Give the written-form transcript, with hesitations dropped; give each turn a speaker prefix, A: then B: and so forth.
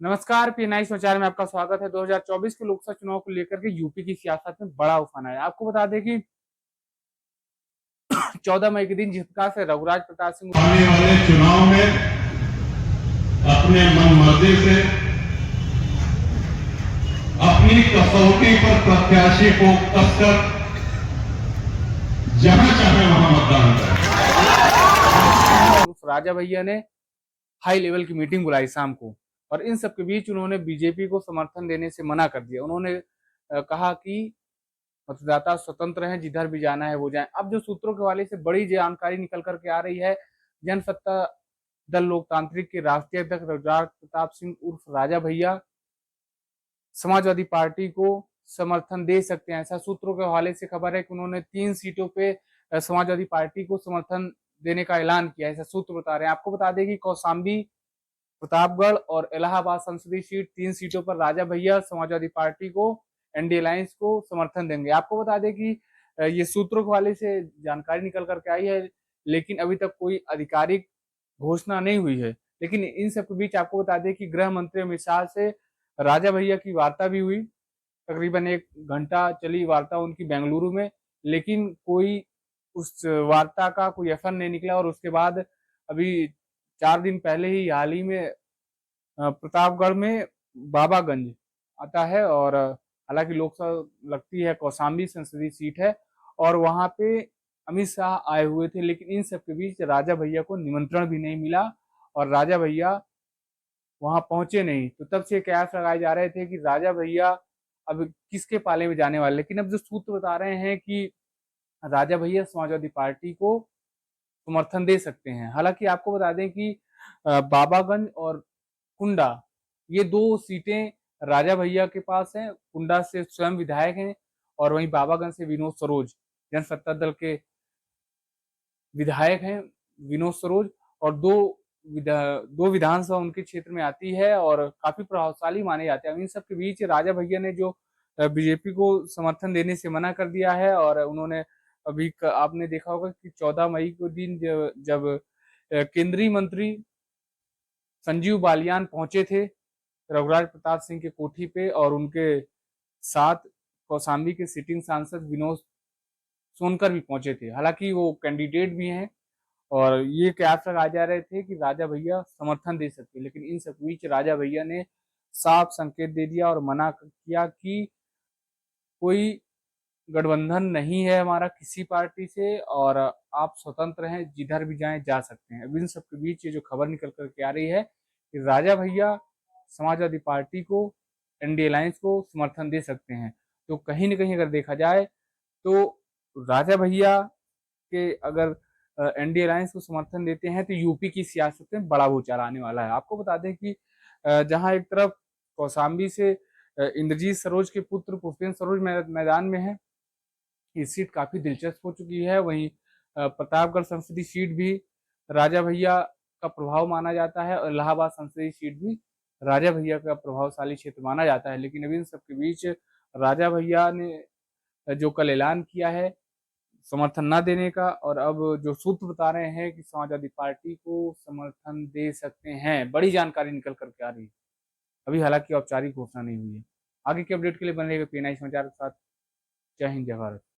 A: नमस्कार, पीएनआई समाचार में आपका स्वागत है। 2024 के लोकसभा चुनाव को लेकर के यूपी की सियासत में बड़ा उफान आया। आपको बता दें कि 14 मई के दिन जिस प्रकार से रघुराज प्रताप सिंह
B: आने वाले चुनाव में अपने मन मर्जी से अपनी कसौटी पर प्रत्याशी को कसकर जहां चाहे वहां मतदान करें।
A: राजा भैया ने हाई लेवल की मीटिंग बुलाई शाम को, और इन सब के बीच उन्होंने बीजेपी को समर्थन देने से मना कर दिया। उन्होंने कहा कि मतदाता स्वतंत्र हैं, जिधर भी जाना है वो जाएं। अब जो सूत्रों के हवाले से बड़ी जानकारी निकल करके आ रही है, जनसत्ता दल लोकतांत्रिक के राष्ट्रीय अध्यक्ष रघुराज प्रताप सिंह उर्फ राजा भैया समाजवादी पार्टी को समर्थन दे सकते हैं। ऐसा सूत्रों के हवाले से खबर है कि उन्होंने 3 सीटों पे समाजवादी पार्टी को समर्थन देने का ऐलान किया, ऐसा सूत्र बता रहे हैं। आपको बता दें कि कौशाम्बी, प्रतापगढ़ और इलाहाबाद संसदीय सीट 3 सीटों पर राजा भैया समाजवादी पार्टी को, एनडीए अलायंस को समर्थन देंगे। आपको बता दें कि ये सूत्रों के हवाले से जानकारी निकल करके आई है, लेकिन अभी तक कोई आधिकारिक घोषणा नहीं हुई है। लेकिन इन सब के बीच आपको बता दें कि गृह मंत्री अमित शाह से राजा भैया की वार्ता भी हुई। तकरीबन 1 घंटा चली वार्ता उनकी बेंगलुरु में, लेकिन कोई उस वार्ता का कोई असर नहीं निकला। और उसके बाद अभी 4 दिन पहले ही हाल ही में प्रतापगढ़ में बाबागंज आता है, और हालांकि लोकसभा लगती है कौशाम्बी संसदीय सीट है, और वहां पे अमित शाह आए हुए थे। लेकिन इन सब के बीच राजा भैया को निमंत्रण भी नहीं मिला और राजा भैया वहां पहुंचे नहीं। तो तब से कयास लगाए जा रहे थे कि राजा भैया अब किसके पाले में जाने वाले। लेकिन अब जो सूत्र बता रहे हैं कि राजा भैया समाजवादी पार्टी को समर्थन दे सकते हैं। हालांकि आपको बता दें कि बाबागंज और कुंडा, ये 2 सीटें राजा भैया के पास हैं। कुंडा से स्वयं विधायक हैं, और वहीं बाबागंज से विनोद सरोज जनसत्ता दल के विधायक हैं, विनोद सरोज। और दो विधानसभा उनके क्षेत्र में आती है और काफी प्रभावशाली माने जाते हैं। इन सब के बीच राजा भैया ने जो बीजेपी को समर्थन देने से मना कर दिया है, और उन्होंने अभी आपने देखा होगा कि 14 मई को दिन जब केंद्रीय मंत्री संजीव बालियान पहुंचे थे रघुराज प्रताप सिंह के कोठी पे, और उनके साथ कौशाम्बी के सिटिंग सांसद विनोद सोनकर भी पहुंचे थे। हालांकि वो कैंडिडेट भी हैं, और ये कयास लगाए जा रहे थे कि राजा भैया समर्थन दे सकते, लेकिन इन सब बीच राजा भैया ने साफ संकेत दे दिया और मना किया कि कोई गठबंधन नहीं है हमारा किसी पार्टी से, और आप स्वतंत्र हैं, जिधर भी जाएं जा सकते हैं। अब इन सब के बीच ये जो खबर निकल करके आ रही है कि राजा भैया समाजवादी पार्टी को, एनडीए अलायंस को समर्थन दे सकते हैं। तो कहीं ना कहीं अगर देखा जाए तो राजा भैया के अगर एनडीए अलायंस को समर्थन देते हैं तो यूपी की सियासत में बड़ा भूचाल आने वाला है। आपको बता दें कि जहां एक तरफ कौशाम्बी से इंद्रजीत सरोज के पुत्र पुष्पेंद्र सरोज मैदान में है, ये सीट काफी दिलचस्प हो चुकी है। वहीं प्रतापगढ़ संसदीय सीट भी राजा भैया का प्रभाव माना जाता है, और इलाहाबाद संसदीय सीट भी राजा भैया का प्रभावशाली क्षेत्र माना जाता है। लेकिन अभी इन सबके बीच राजा भैया ने जो कल ऐलान किया है समर्थन न देने का, और अब जो सूत्र बता रहे हैं कि समाजवादी पार्टी को समर्थन दे सकते हैं, बड़ी जानकारी निकल करके आ रही है। अभी हालांकि औपचारिक घोषणा नहीं हुई है। आगे के अपडेट के लिए बने रहिएगा पीएनआई समाचार के साथ। जय हिंद, जय भारत।